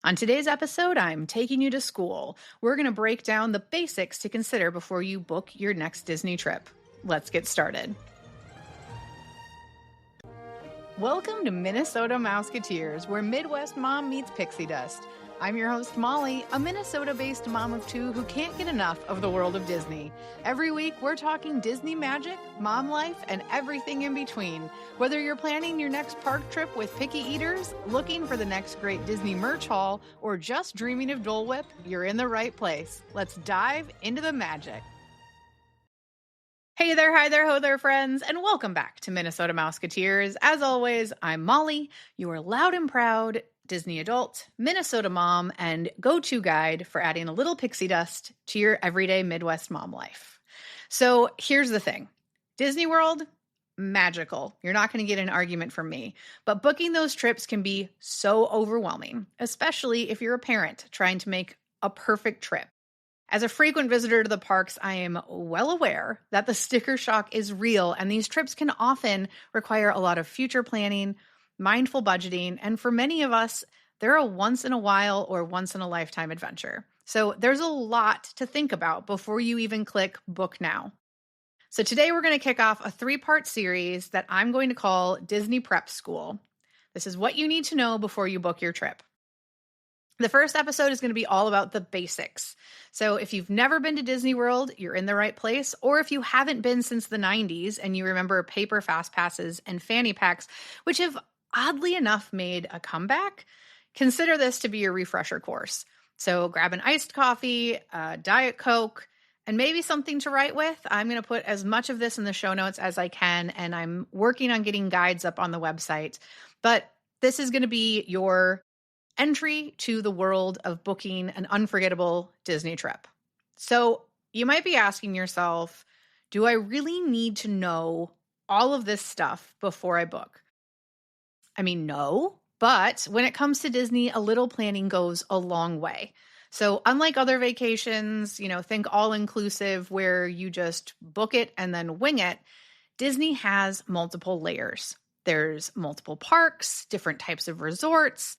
On today's episode, I'm taking you to school. We're going to break down the basics to consider before you book your next Disney trip. Let's get started. Welcome to Minnesota Mouseketeers, where Midwest mom meets pixie dust. I'm your host, Molly, a Minnesota-based mom of two who can't get enough of the world of Disney. Every week, we're talking Disney magic, mom life, and everything in between. Whether you're planning your next park trip with picky eaters, looking for the next great Disney merch haul, or just dreaming of Dole Whip, you're in the right place. Let's dive into the magic. Hey there, hi there, ho there, friends, and welcome back to Minnesota Mouseketeers. As always, I'm Molly, your loud and proud Disney adult, Minnesota mom, and go-to guide for adding a little pixie dust to your everyday Midwest mom life. So here's the thing. Disney World, magical. You're not going to get an argument from me, but booking those trips can be so overwhelming, especially if you're a parent trying to make a perfect trip. As a frequent visitor to the parks, I am well aware that the sticker shock is real, and these trips can often require a lot of future planning, mindful budgeting, and for many of us, they're a once-in-a-while or once-in-a-lifetime adventure. So there's a lot to think about before you even click book now. So today we're going to kick off a 3-part series that I'm going to call Disney Prep School. This is what you need to know before you book your trip. The first episode is going to be all about the basics. So if you've never been to Disney World, you're in the right place. Or if you haven't been since the 90s and you remember paper fast passes and fanny packs, which have oddly enough made a comeback, consider this to be your refresher course. So grab an iced coffee, a Diet Coke, and maybe something to write with. I'm going to put as much of this in the show notes as I can, and I'm working on getting guides up on the website. But this is going to be your entry to the world of booking an unforgettable Disney trip. So you might be asking yourself, do I really need to know all of this stuff before I book? I mean, no, but when it comes to Disney, a little planning goes a long way. So unlike other vacations, think all-inclusive where you just book it and then wing it, Disney has multiple layers. There's multiple parks, different types of resorts.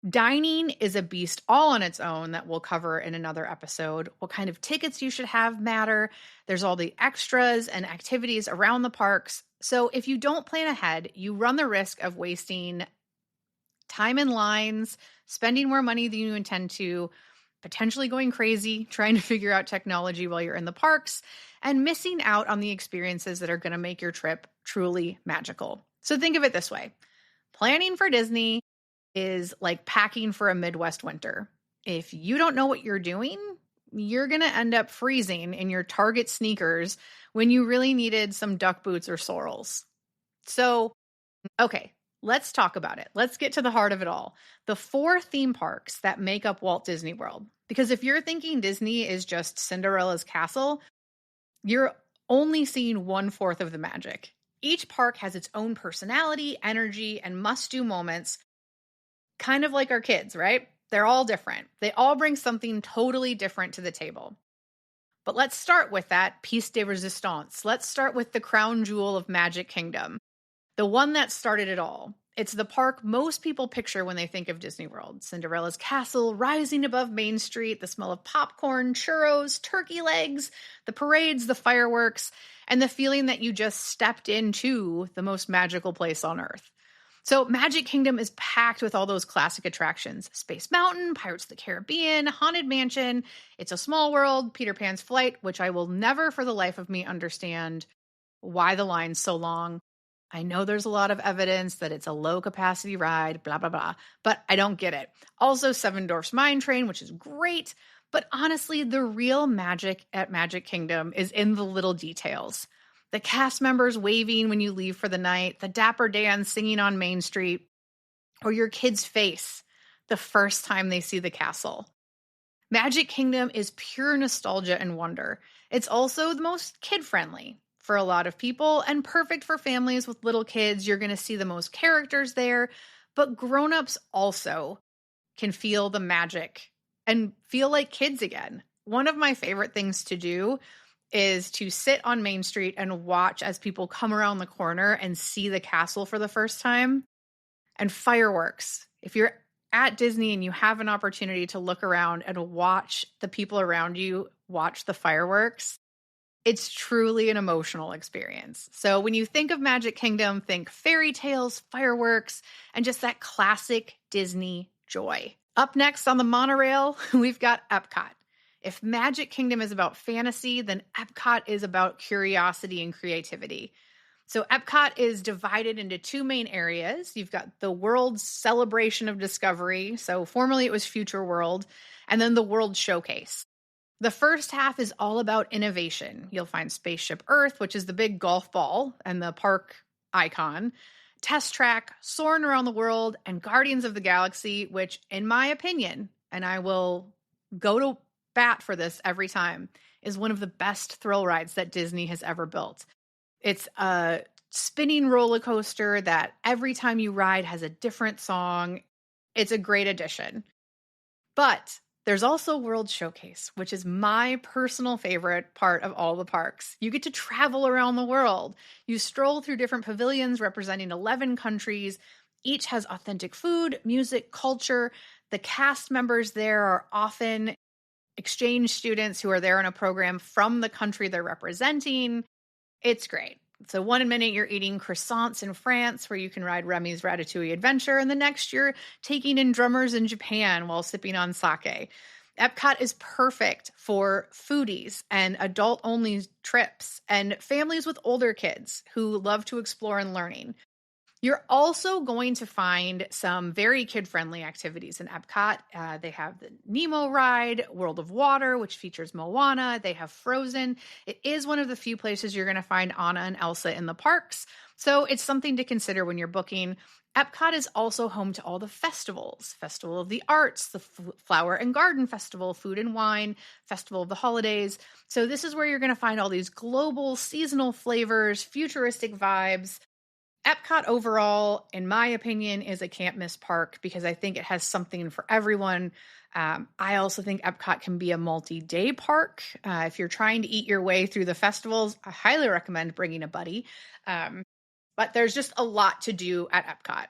Dining is a beast all on its own that we'll cover in another episode. What kind of tickets you should have matter. There's all the extras and activities around the parks. So if you don't plan ahead, you run the risk of wasting time in lines, spending more money than you intend to, potentially going crazy trying to figure out technology while you're in the parks, and missing out on the experiences that are going to make your trip truly magical. So think of it this way. Planning for Disney is like packing for a Midwest winter. If you don't know what you're doing, you're going to end up freezing in your Target sneakers when you really needed some duck boots or sorrels. So, okay, let's talk about it. Let's get to the heart of it all. The 4 theme parks that make up Walt Disney World. Because if you're thinking Disney is just Cinderella's castle, you're only seeing 1/4 of the magic. Each park has its own personality, energy, and must-do moments. Kind of like our kids, right? They're all different. They all bring something totally different to the table. But let's start with that piece de resistance. Let's start with the crown jewel of Magic Kingdom, the one that started it all. It's the park most people picture when they think of Disney World. Cinderella's castle rising above Main Street, the smell of popcorn, churros, turkey legs, the parades, the fireworks, and the feeling that you just stepped into the most magical place on earth. So Magic Kingdom is packed with all those classic attractions. Space Mountain, Pirates of the Caribbean, Haunted Mansion, It's a Small World, Peter Pan's Flight, which I will never for the life of me understand why the line's so long. I know there's a lot of evidence that it's a low capacity ride, blah, blah, blah, but I don't get it. Also Seven Dwarfs Mine Train, which is great, but honestly, the real magic at Magic Kingdom is in the little details. The cast members waving when you leave for the night, the Dapper Dan singing on Main Street, or your kid's face the first time they see the castle. Magic Kingdom is pure nostalgia and wonder. It's also the most kid-friendly for a lot of people and perfect for families with little kids. You're going to see the most characters there, but grown-ups also can feel the magic and feel like kids again. One of my favorite things to do is to sit on Main Street and watch as people come around the corner and see the castle for the first time. And fireworks. If you're at Disney and you have an opportunity to look around and watch the people around you watch the fireworks, it's truly an emotional experience. So when you think of Magic Kingdom, think fairy tales, fireworks, and just that classic Disney joy. Up next on the monorail, we've got Epcot. If Magic Kingdom is about fantasy, then Epcot is about curiosity and creativity. So Epcot is divided into two main areas. You've got the World's Celebration of Discovery. So formerly it was Future World, and then the World Showcase. The first half is all about innovation. You'll find Spaceship Earth, which is the big golf ball and the park icon, Test Track, Soaring Around the World, and Guardians of the Galaxy, which, in my opinion, and I will go to bat for this every time, is one of the best thrill rides that Disney has ever built. It's a spinning roller coaster that every time you ride has a different song. It's a great addition. But there's also World Showcase, which is my personal favorite part of all the parks. You get to travel around the world. You stroll through different pavilions representing 11 countries. Each has authentic food, music, culture. The cast members there are often exchange students who are there in a program from the country they're representing. It's great. So one minute you're eating croissants in France where you can ride Remy's Ratatouille Adventure, and the next you're taking in drummers in Japan while sipping on sake. Epcot is perfect for foodies and adult-only trips and families with older kids who love to explore and learning. You're also going to find some very kid-friendly activities in Epcot. They have the Nemo ride, World of Water, which features Moana. They have Frozen. It is one of the few places you're going to find Anna and Elsa in the parks. So it's something to consider when you're booking. Epcot is also home to all the festivals. Festival of the Arts, the Flower and Garden Festival, Food and Wine, Festival of the Holidays. So this is where you're going to find all these global seasonal flavors, futuristic vibes. Epcot overall, in my opinion, is a can't miss park because I think it has something for everyone. I also think Epcot can be a multi-day park. If you're trying to eat your way through the festivals, I highly recommend bringing a buddy. But there's just a lot to do at Epcot.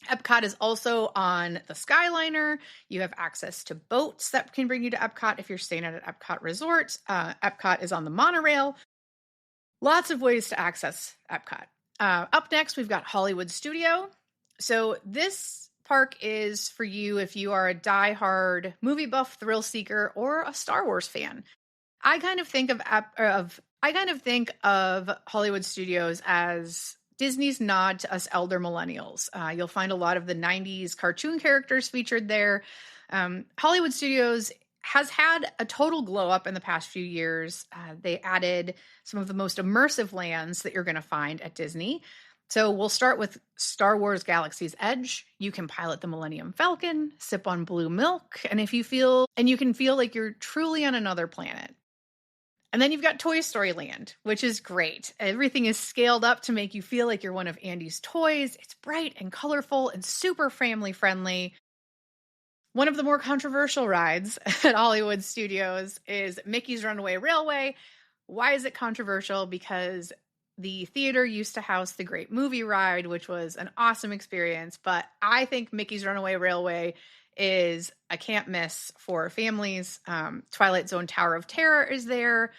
Epcot is also on the Skyliner. You have access to boats that can bring you to Epcot if you're staying at an Epcot resort. Epcot is on the monorail. Lots of ways to access Epcot. Up next, we've got Hollywood Studio. So this park is for you if you are a diehard movie buff, thrill seeker, or a Star Wars fan. I kind of think of Hollywood Studios as Disney's nod to us elder millennials. You'll find a lot of the 90s cartoon characters featured there. Hollywood Studios has had a total glow up in the past few years. They added some of the most immersive lands that you're going to find at Disney. So we'll start with Star Wars Galaxy's Edge. You can pilot the Millennium Falcon, sip on blue milk, and you can feel like you're truly on another planet. And then you've got Toy Story Land, which is great. Everything is scaled up to make you feel like you're one of Andy's toys. It's bright and colorful and super family friendly. One of the more controversial rides at Hollywood Studios is Mickey's Runaway Railway. Why is it controversial? Because the theater used to house the Great Movie Ride, which was an awesome experience. But I think Mickey's Runaway Railway is a can't miss for families. Twilight Zone Tower of Terror is there.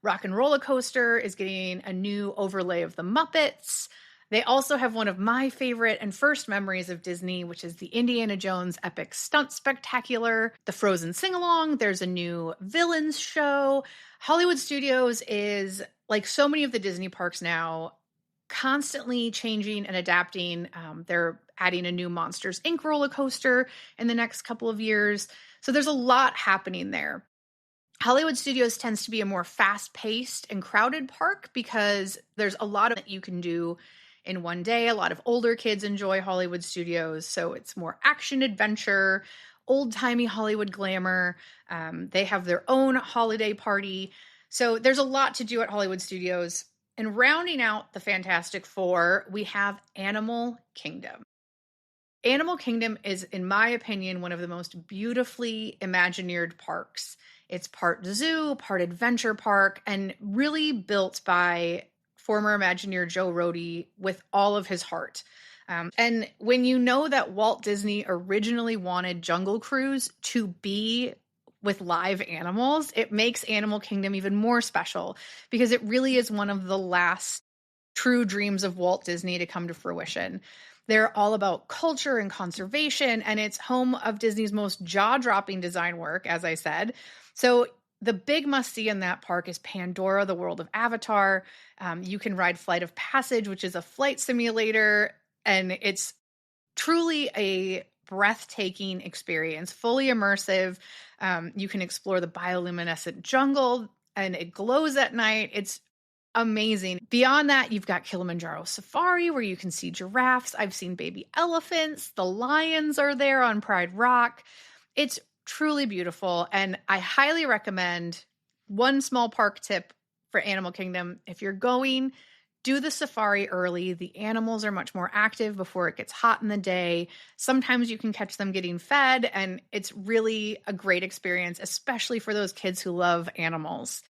Rock and Roller Coaster is getting a new overlay of the Muppets. They also have one of my favorite and first memories of Disney, which is the Indiana Jones Epic Stunt Spectacular, the Frozen Sing-Along. There's a new Villains show. Hollywood Studios is, like so many of the Disney parks now, constantly changing and adapting. They're adding a new Monsters, Inc. roller coaster in the next couple of years. So there's a lot happening there. Hollywood Studios tends to be a more fast-paced and crowded park because there's a lot of that you can do in one day. A lot of older kids enjoy Hollywood Studios, so it's more action adventure, old-timey Hollywood glamour. They have their own holiday party. So there's a lot to do at Hollywood Studios. And rounding out the Fantastic Four, we have Animal Kingdom. Animal Kingdom is, in my opinion, one of the most beautifully Imagineered parks. It's part zoo, part adventure park, and really built by former Imagineer Joe Rohde with all of his heart. And when you know that Walt Disney originally wanted Jungle Cruise to be with live animals, it makes Animal Kingdom even more special because it really is one of the last true dreams of Walt Disney to come to fruition. They're all about culture and conservation, and it's home of Disney's most jaw-dropping design work, as I said. So the big must-see in that park is Pandora, the world of Avatar. You can ride Flight of Passage, which is a flight simulator, and it's truly a breathtaking experience, fully immersive. You can explore the bioluminescent jungle, and it glows at night. It's amazing. Beyond that, you've got Kilimanjaro Safari, where you can see giraffes. I've seen baby elephants. The lions are there on Pride Rock. It's truly beautiful, and I highly recommend one small park tip for Animal Kingdom. If you're going, do the safari early. The animals are much more active before it gets hot in the day. Sometimes you can catch them getting fed, and it's really a great experience, especially for those kids who love animals.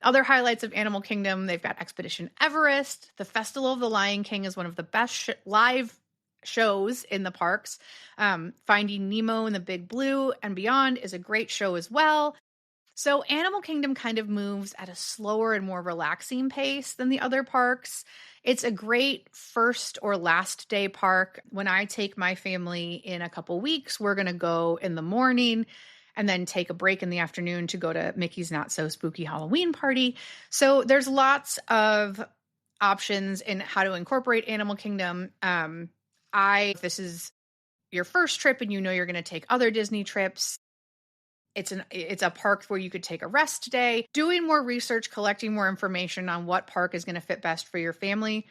Other highlights of Animal Kingdom, they've got Expedition Everest. The Festival of the Lion King is one of the best live shows in the parks. Finding Nemo and the Big Blue and Beyond is a great show as well. So Animal Kingdom kind of moves at a slower and more relaxing pace than the other parks. It's a great first or last day park. When I take my family in a couple weeks, we're going to go in the morning and then take a break in the afternoon to go to Mickey's Not So Spooky Halloween Party. So there's lots of options in how to incorporate Animal Kingdom. If this is your first trip and you know you're going to take other Disney trips, it's a park where you could take a rest day. Doing more research, collecting more information on what park is going to fit best for your family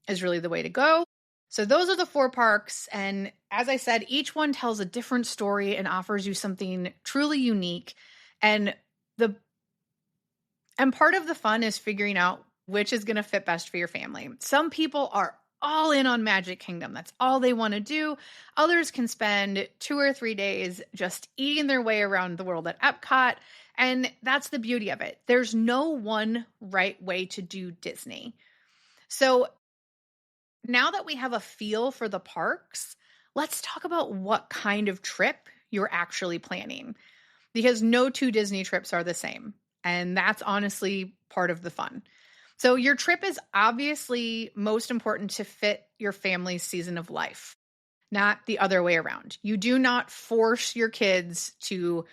is really the way to go. So those are the 4 parks. And as I said, each one tells a different story and offers you something truly unique. And part of the fun is figuring out which is going to fit best for your family. Some people are all in on Magic Kingdom. That's all they want to do. Others can spend 2 or 3 days just eating their way around the world at Epcot. And that's the beauty of it. There's no one right way to do Disney. So now that we have a feel for the parks, let's talk about what kind of trip you're actually planning. Because no 2 Disney trips are the same. And that's honestly part of the fun. So your trip is obviously most important to fit your family's season of life, not the other way around. You do not force your kids to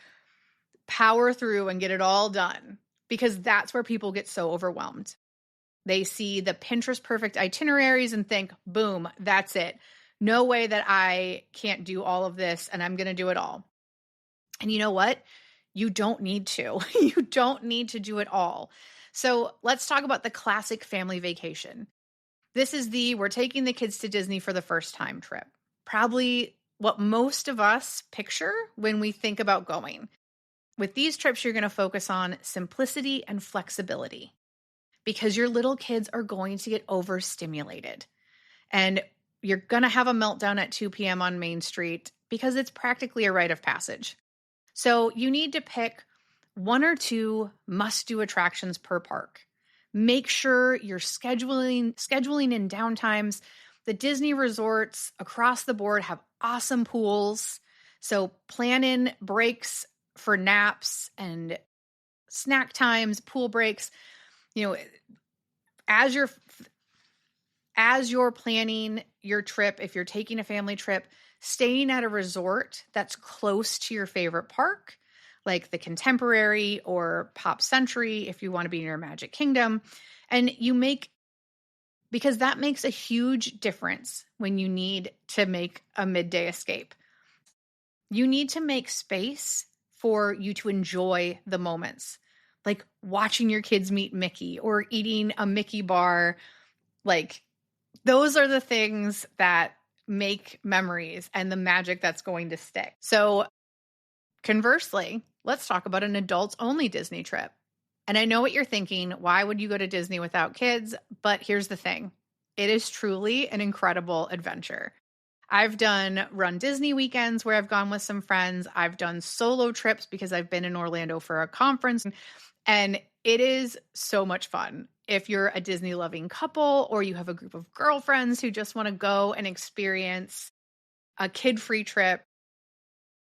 power through and get it all done, because that's where people get so overwhelmed. They see the Pinterest perfect itineraries and think, boom, that's it. No way that I can't do all of this, and I'm going to do it all. And you know what? You don't need to. You don't need to do it all. So let's talk about the classic family vacation. This is we're taking the kids to Disney for the first time trip. Probably what most of us picture when we think about going. With these trips, you're going to focus on simplicity and flexibility, because your little kids are going to get overstimulated. And you're going to have a meltdown at 2 p.m. on Main Street because it's practically a rite of passage. So you need to pick 1 or 2 must-do attractions per park. Make sure you're scheduling in downtimes. The Disney resorts across the board have awesome pools. So plan in breaks for naps and snack times, pool breaks. You know, as you're planning your trip, if you're taking a family trip, staying at a resort that's close to your favorite park, like the Contemporary or Pop Century, if you want to be near Magic Kingdom. And because that makes a huge difference when you need to make a midday escape. You need to make space for you to enjoy the moments, like watching your kids meet Mickey or eating a Mickey bar. Like, those are the things that make memories and the magic that's going to stick. So conversely, let's talk about an adults-only Disney trip. And I know what you're thinking, why would you go to Disney without kids? But here's the thing. It is truly an incredible adventure. I've done Run Disney weekends where I've gone with some friends. I've done solo trips because I've been in Orlando for a conference. And it is so much fun. if you're a Disney loving couple or you have a group of girlfriends who just want to go and experience a kid-free trip.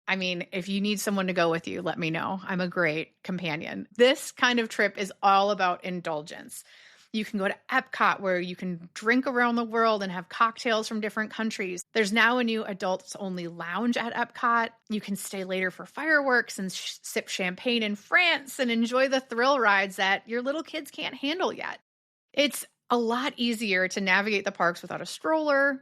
I mean, if you need someone to go with you, let me know. I'm a great companion. This kind of trip is all about indulgence. You can go to Epcot where you can drink around the world and have cocktails from different countries. There's now a new adults only lounge at Epcot. You can stay later for fireworks and sip champagne in France and enjoy the thrill rides that your little kids can't handle yet. It's a lot easier to navigate the parks without a stroller.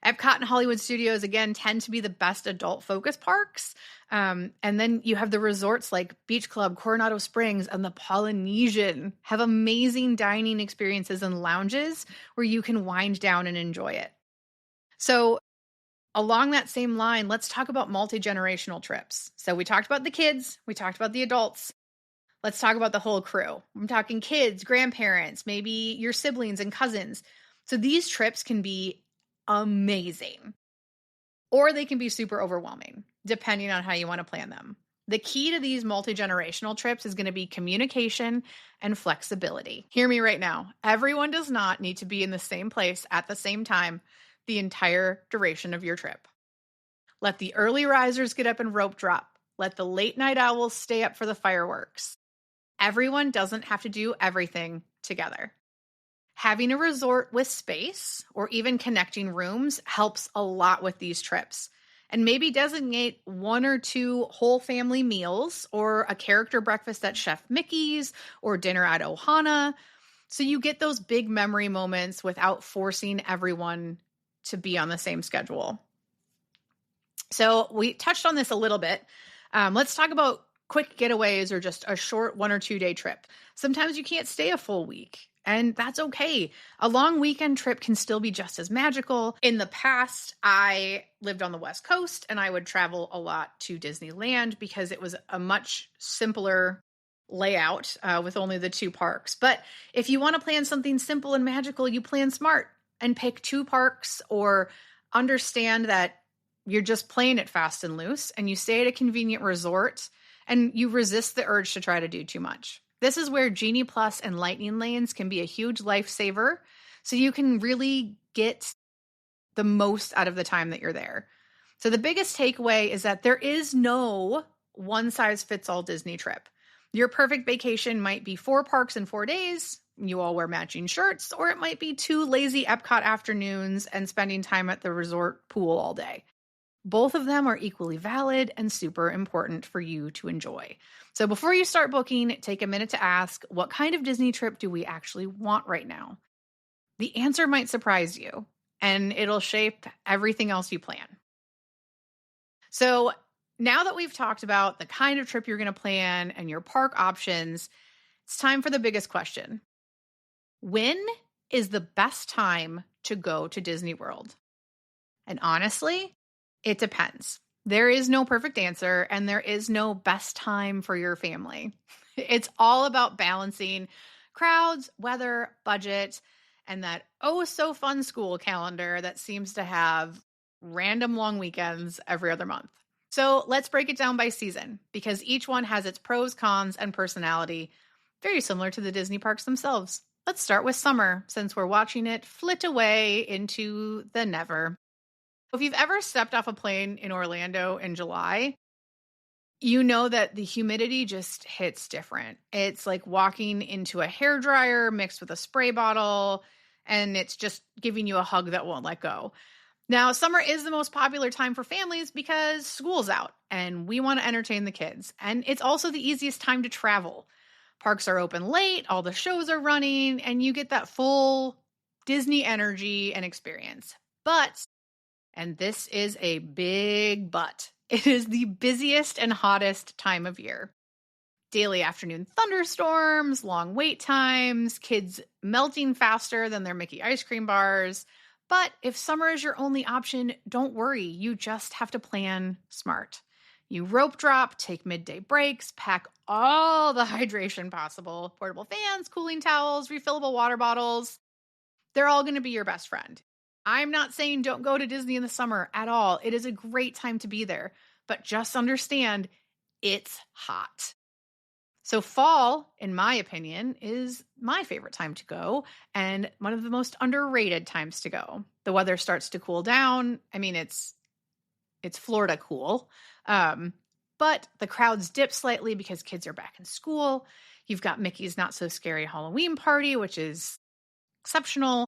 Epcot and Hollywood Studios, again, tend to be the best adult-focused parks. And then you have the resorts like Beach Club, Coronado Springs, and the Polynesian have amazing dining experiences and lounges where you can wind down and enjoy it. So along that same line, let's talk about multi-generational trips. So we talked about the kids, we talked about the adults. Let's talk about the whole crew. I'm talking kids, grandparents, maybe your siblings and cousins. So these trips can be amazing, or they can be super overwhelming, depending on how you want to plan them. The key to these multi-generational trips is going to be communication and flexibility. Hear me right now. Everyone does not need to be in the same place at the same time the entire duration of your trip. Let the early risers get up and rope drop. Let the late night owls stay up for the fireworks. Everyone doesn't have to do everything together. Having a resort with space or even connecting rooms helps a lot with these trips. And maybe designate 1 or 2 whole family meals or a character breakfast at Chef Mickey's or dinner at Ohana. So you get those big memory moments without forcing everyone to be on the same schedule. So we touched on this a little bit. Let's talk about quick getaways or just a short 1 or 2 day trip. Sometimes you can't stay a full week, and that's okay. A long weekend trip can still be just as magical. In the past, I lived on the West Coast and I would travel a lot to Disneyland because it was a much simpler layout with only the 2 parks. But if you want to plan something simple and magical, you plan smart and pick 2 parks, or understand that you're just playing it fast and loose and you stay at a convenient resort and you resist the urge to try to do too much. This is where Genie Plus and Lightning Lanes can be a huge lifesaver, so you can really get the most out of the time that you're there. So the biggest takeaway is that there is no one-size-fits-all Disney trip. Your perfect vacation might be 4 parks in 4 days, you all wear matching shirts, or it might be 2 lazy Epcot afternoons and spending time at the resort pool all day. Both of them are equally valid and super important for you to enjoy. So before you start booking, take a minute to ask, what kind of Disney trip do we actually want right now? The answer might surprise you, and it'll shape everything else you plan. So now that we've talked about the kind of trip you're going to plan and your park options, it's time for the biggest question. When is the best time to go to Disney World? And honestly, it depends. There is no perfect answer, and there is no best time for your family. It's all about balancing crowds, weather, budget, and that so fun school calendar that seems to have random long weekends every other month. So let's break it down by season, because each one has its pros, cons, and personality, very similar to the Disney parks themselves. Let's start with summer, since we're watching it flit away into the never. If you've ever stepped off a plane in Orlando in July, you know that the humidity just hits different. It's like walking into a hairdryer mixed with a spray bottle, and it's just giving you a hug that won't let go. Now, summer is the most popular time for families because school's out and we want to entertain the kids. And it's also the easiest time to travel. Parks are open late, all the shows are running, and you get that full Disney energy and experience. But, and this is a big but, it is the busiest and hottest time of year. Daily afternoon thunderstorms, long wait times, kids melting faster than their Mickey ice cream bars. But if summer is your only option, don't worry. You just have to plan smart. You rope drop, take midday breaks, pack all the hydration possible, portable fans, cooling towels, refillable water bottles. They're all going to be your best friend. I'm not saying don't go to Disney in the summer at all. It is a great time to be there, but just understand it's hot. So fall, in my opinion, is my favorite time to go and one of the most underrated times to go. The weather starts to cool down. I mean, it's Florida cool. Um, but the crowds dip slightly because kids are back in school. You've got Mickey's Not So Scary Halloween Party, which is exceptional.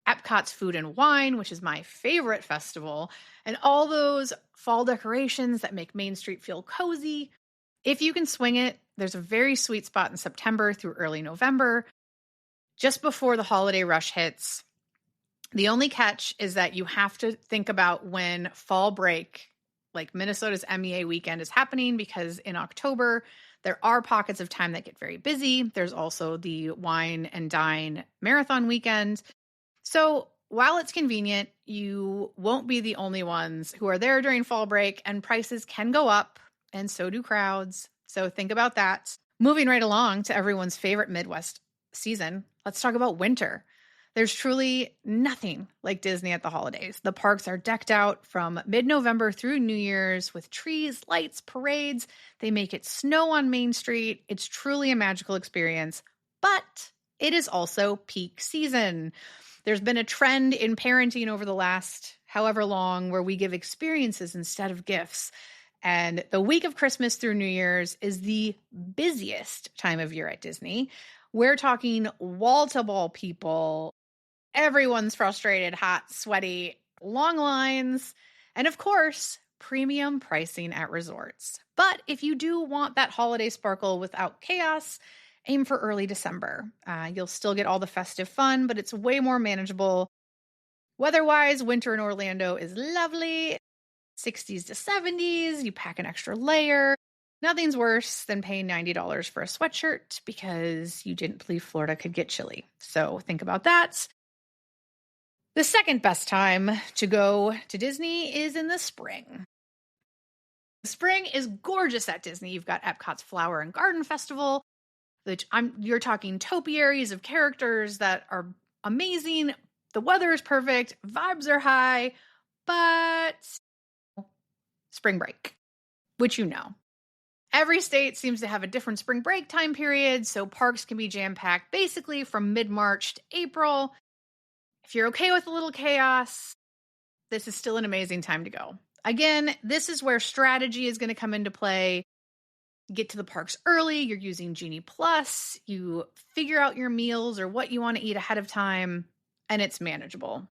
Epcot's Food and Wine, which is my favorite festival, and all those fall decorations that make Main Street feel cozy. If you can swing it, there's a very sweet spot in September through early November, just before the holiday rush hits. The only catch is that you have to think about when fall break, like Minnesota's MEA weekend, is happening, because in October, there are pockets of time that get very busy. There's also the Wine and Dine Marathon weekend. So while it's convenient, you won't be the only ones who are there during fall break, and prices can go up, and so do crowds. So think about that. Moving right along to everyone's favorite Midwest season, let's talk about winter. There's truly nothing like Disney at the holidays. The parks are decked out from mid-November through New Year's with trees, lights, parades. They make it snow on Main Street. It's truly a magical experience, but it is also peak season. There's been a trend in parenting over the last however long where we give experiences instead of gifts. And the week of Christmas through New Year's is the busiest time of year at Disney. We're talking wall-to-wall people. Everyone's frustrated, hot, sweaty, long lines, and of course, premium pricing at resorts. But if you do want that holiday sparkle without chaos, aim for early December. You'll still get all the festive fun, but it's way more manageable. Weather-wise, winter in Orlando is lovely. 60s to 70s, you pack an extra layer. Nothing's worse than paying $90 for a sweatshirt because you didn't believe Florida could get chilly. So think about that. The second best time to go to Disney is in the spring. Spring is gorgeous at Disney. You've got Epcot's Flower and Garden Festival, which you're talking topiaries of characters that are amazing. The weather is perfect, vibes are high, but spring break, which you know. Every state seems to have a different spring break time period, so parks can be jam-packed basically from mid-March to April. If you're okay with a little chaos, this is still an amazing time to go. Again, this is where strategy is going to come into play. Get to the parks early. You're using Genie Plus. You figure out your meals or what you want to eat ahead of time, and it's manageable.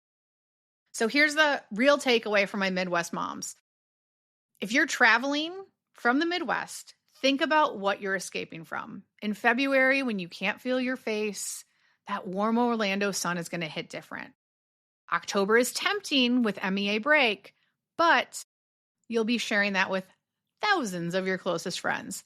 So here's the real takeaway for my Midwest moms. If you're traveling from the Midwest, think about what you're escaping from. In February, when you can't feel your face, that warm Orlando sun is going to hit different. October is tempting with MEA break, but you'll be sharing that with thousands of your closest friends.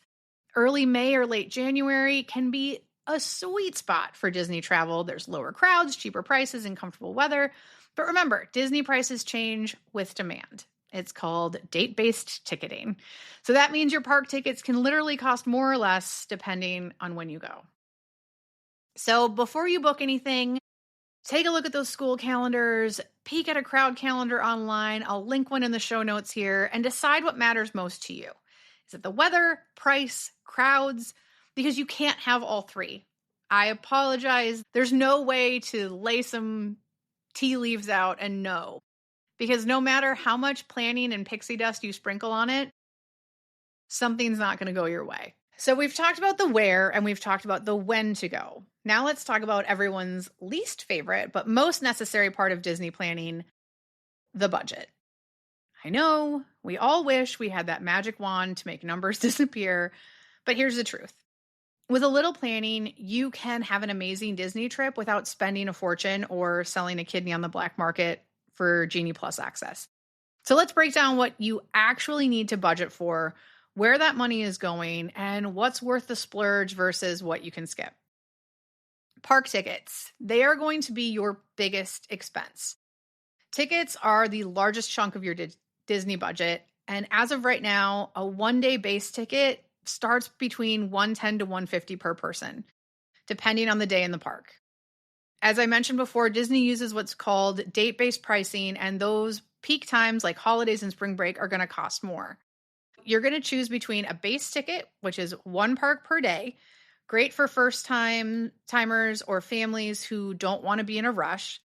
Early May or late January can be a sweet spot for Disney travel. There's lower crowds, cheaper prices, and comfortable weather. But remember, Disney prices change with demand. It's called date-based ticketing. So that means your park tickets can literally cost more or less depending on when you go. So before you book anything, take a look at those school calendars, peek at a crowd calendar online. I'll link one in the show notes here, and decide what matters most to you. Is it the weather, price, crowds? Because you can't have all three. I apologize. There's no way to lay some tea leaves out and know. Because no matter how much planning and pixie dust you sprinkle on it, something's not going to go your way. So we've talked about the where and we've talked about the when to go. Now let's talk about everyone's least favorite but most necessary part of Disney planning, the budget. I know we all wish we had that magic wand to make numbers disappear, but here's the truth. With a little planning, you can have an amazing Disney trip without spending a fortune or selling a kidney on the black market for Genie Plus access. So let's break down what you actually need to budget for, where that money is going, and what's worth the splurge versus what you can skip. Park tickets. They are going to be your biggest expense. Tickets are the largest chunk of your Disney budget, and as of right now, a one-day base ticket starts between $110 to $150 per person, depending on the day in the park. As I mentioned before, Disney uses what's called date-based pricing, and those peak times like holidays and spring break are going to cost more. You're going to choose between a base ticket, which is one park per day, great for timers or families who don't want to be in a rush.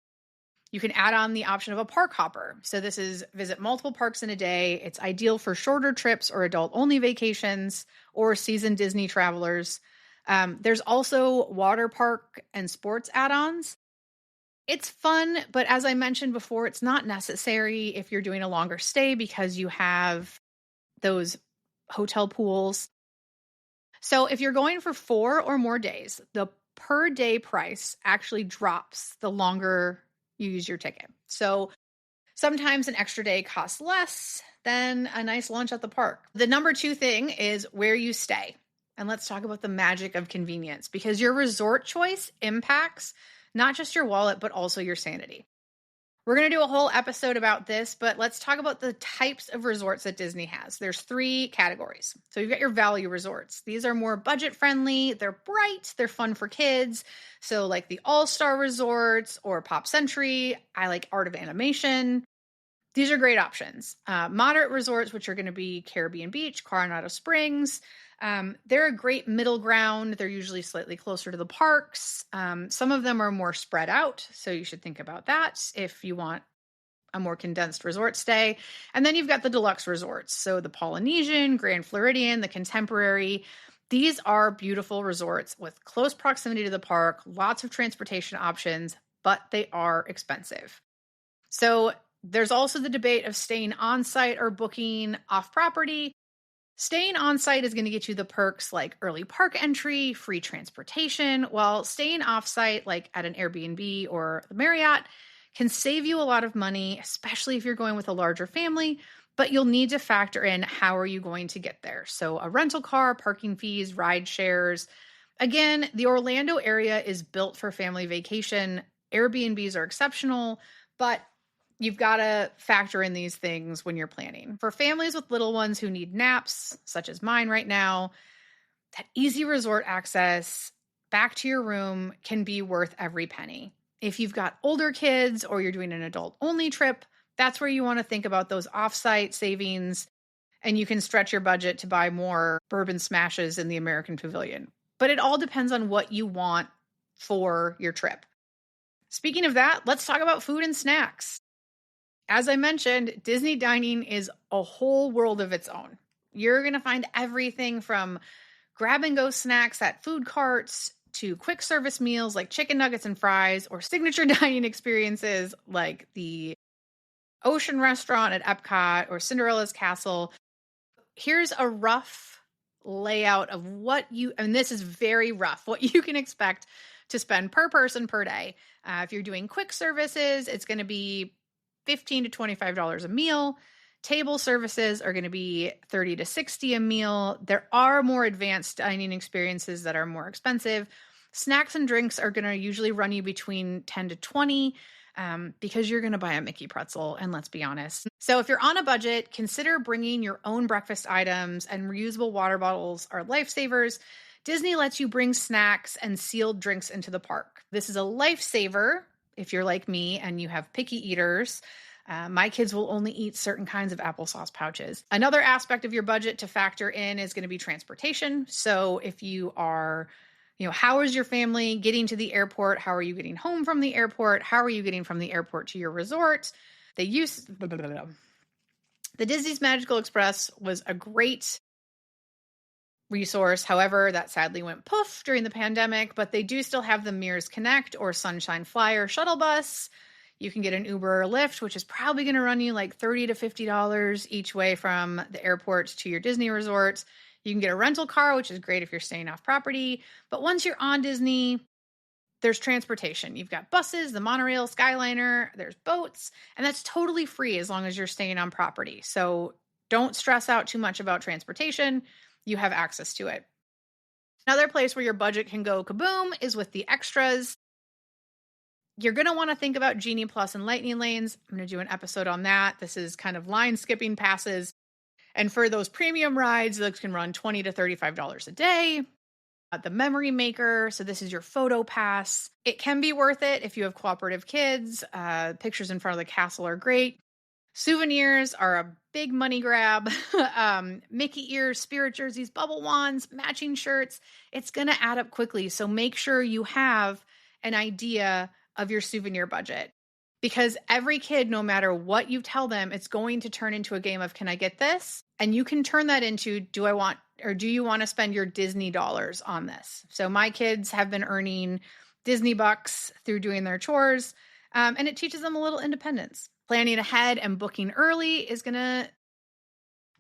You can add on the option of a park hopper. So this is visit multiple parks in a day. It's ideal for shorter trips or adult-only vacations or seasoned Disney travelers. There's also water park and sports add-ons. It's fun, but as I mentioned before, it's not necessary if you're doing a longer stay because you have those hotel pools. So if you're going for 4 or more days, the per day price actually drops the longer you use your ticket. So sometimes an extra day costs less than a nice lunch at the park. The number 2 thing is where you stay. And let's talk about the magic of convenience, because your resort choice impacts not just your wallet, but also your sanity. We're going to do a whole episode about this, but let's talk about the types of resorts that Disney has. There's 3 categories. So you've got your value resorts. These are more budget friendly. They're bright. They're fun for kids. So like the All-Star Resorts or Pop Century. I like Art of Animation. These are great options. Moderate resorts, which are going to be Caribbean Beach, Coronado Springs. They're a great middle ground. They're usually slightly closer to the parks. Some of them are more spread out, so you should think about that if you want a more condensed resort stay. And then you've got the deluxe resorts. So the Polynesian, Grand Floridian, the Contemporary. These are beautiful resorts with close proximity to the park, lots of transportation options, but they are expensive. So there's also the debate of staying on site or booking off property. Staying on site is going to get you the perks like early park entry, free transportation, while staying off site, like at an Airbnb or the Marriott, can save you a lot of money, especially if you're going with a larger family, but you'll need to factor in how are you going to get there. So a rental car, parking fees, ride shares. Again, the Orlando area is built for family vacation. Airbnbs are exceptional, but you've got to factor in these things when you're planning. For families with little ones who need naps, such as mine right now, that easy resort access back to your room can be worth every penny. If you've got older kids or you're doing an adult-only trip, that's where you want to think about those off-site savings, and you can stretch your budget to buy more bourbon smashes in the American Pavilion. But it all depends on what you want for your trip. Speaking of that, let's talk about food and snacks. As I mentioned, Disney dining is a whole world of its own. You're going to find everything from grab-and-go snacks at food carts to quick service meals like chicken nuggets and fries, or signature dining experiences like the Ocean Restaurant at Epcot or Cinderella's Castle. Here's a rough layout of and this is very rough, what you can expect to spend per person per day. If you're doing quick services, it's going to be $15 to $25 a meal. Table services are going to be $30 to $60 a meal. There are more advanced dining experiences that are more expensive. Snacks and drinks are going to usually run you between $10 to $20 because you're going to buy a Mickey pretzel, and let's be honest. So if you're on a budget, consider bringing your own breakfast items, and reusable water bottles are lifesavers. Disney lets you bring snacks and sealed drinks into the park. This is a lifesaver if you're like me and you have picky eaters. My kids will only eat certain kinds of applesauce pouches. Another aspect of your budget to factor in is going to be transportation. So if you are, how is your family getting to the airport? How are you getting home from the airport? How are you getting from the airport to your resort? The Disney's Magical Express was a great resource. However, that sadly went poof during the pandemic, but they do still have the Mears Connect or Sunshine Flyer shuttle bus. You can get an Uber or Lyft, which is probably going to run you like $30 to $50 each way from the airport to your Disney resort. You can get a rental car, which is great if you're staying off property. But once you're on Disney, there's transportation. You've got buses, the monorail, Skyliner, there's boats, and that's totally free as long as you're staying on property. So don't stress out too much about transportation. You have access to it. Another place where your budget can go kaboom is with the extras. You're going to want to think about Genie Plus and Lightning Lanes. I'm going to do an episode on that. This is kind of line skipping passes. And for those premium rides, those can run $20 to $35 a day. The Memory Maker, so this is your photo pass. It can be worth it if you have cooperative kids. Pictures in front of the castle are great. Souvenirs are a big money grab. Mickey ears, spirit jerseys, bubble wands, matching shirts. It's going to add up quickly. So make sure you have an idea of your souvenir budget. Because every kid, no matter what you tell them, it's going to turn into a game of, can I get this? And you can turn that into, do you want to spend your Disney dollars on this? So my kids have been earning Disney bucks through doing their chores, and it teaches them a little independence. Planning ahead and booking early is going to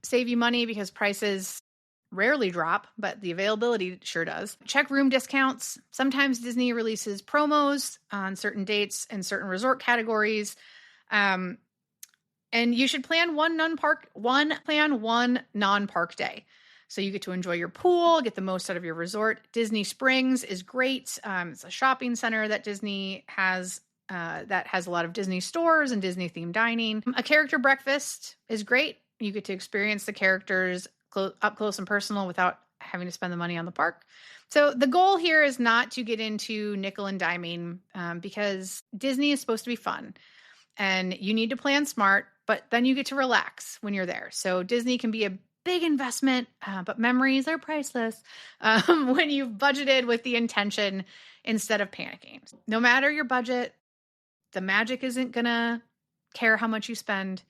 save you money because prices rarely drop, but the availability sure does. Check room discounts. Sometimes Disney releases promos on certain dates and certain resort categories. And you should plan one non-park day. So you get to enjoy your pool, get the most out of your resort. Disney Springs is great. It's a shopping center that Disney has that has a lot of Disney stores and Disney themed dining. A character breakfast is great. You get to experience the characters up close and personal without having to spend the money on the park. So the goal here is not to get into nickel and diming because Disney is supposed to be fun and you need to plan smart, but then you get to relax when you're there. So Disney can be a big investment, but memories are priceless when you've budgeted with the intention instead of panicking. No matter your budget, the magic isn't going to care how much you spend.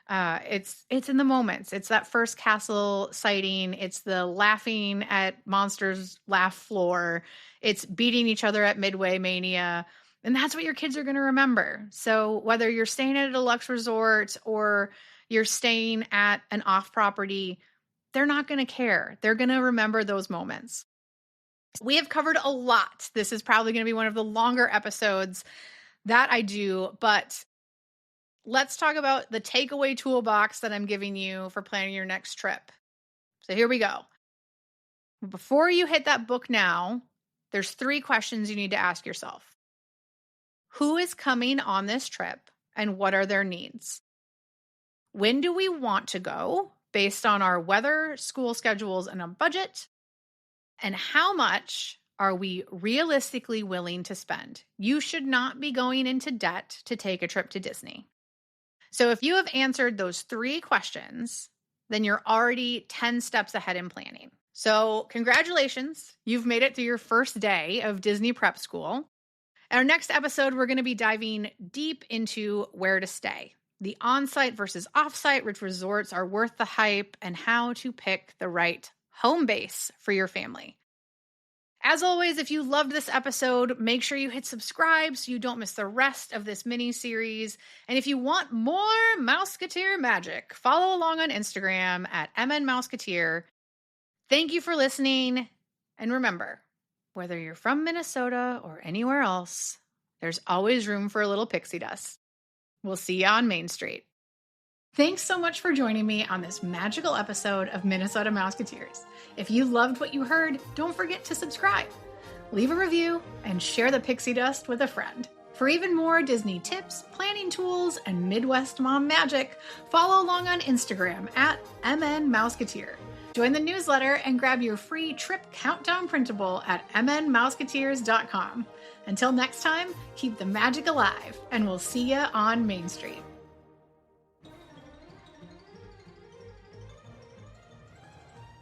It's in the moments. It's that first castle sighting. It's the laughing at Monsters Laugh Floor. It's beating each other at Midway Mania. And that's what your kids are going to remember. So whether you're staying at a deluxe resort or you're staying at an off property, they're not going to care. They're going to remember those moments. We have covered a lot. This is probably going to be one of the longer episodes that I do, but let's talk about the takeaway toolbox that I'm giving you for planning your next trip. So here we go. Before you hit that book now, there's 3 questions you need to ask yourself. Who is coming on this trip and what are their needs? When do we want to go based on our weather, school schedules, and a budget? And how much are we realistically willing to spend? You should not be going into debt to take a trip to Disney. So if you have answered those 3 questions, then you're already 10 steps ahead in planning. So congratulations, you've made it through your first day of Disney prep school. In our next episode, we're going to be diving deep into where to stay, the on-site versus off-site, which resorts are worth the hype, and how to pick the right home base for your family. As always, if you loved this episode, make sure you hit subscribe so you don't miss the rest of this mini-series. And if you want more Mouseketeer magic, follow along on Instagram at MNMouseketeer. Thank you for listening. And remember, whether you're from Minnesota or anywhere else, there's always room for a little pixie dust. We'll see you on Main Street. Thanks so much for joining me on this magical episode of Minnesota Mouseketeers. If you loved what you heard, don't forget to subscribe, leave a review, and share the pixie dust with a friend. For even more Disney tips, planning tools, and Midwest mom magic, follow along on Instagram at MNMouseketeer. Join the newsletter and grab your free trip countdown printable at mnmouseketeers.com. Until next time, keep the magic alive, and we'll see you on Main Street.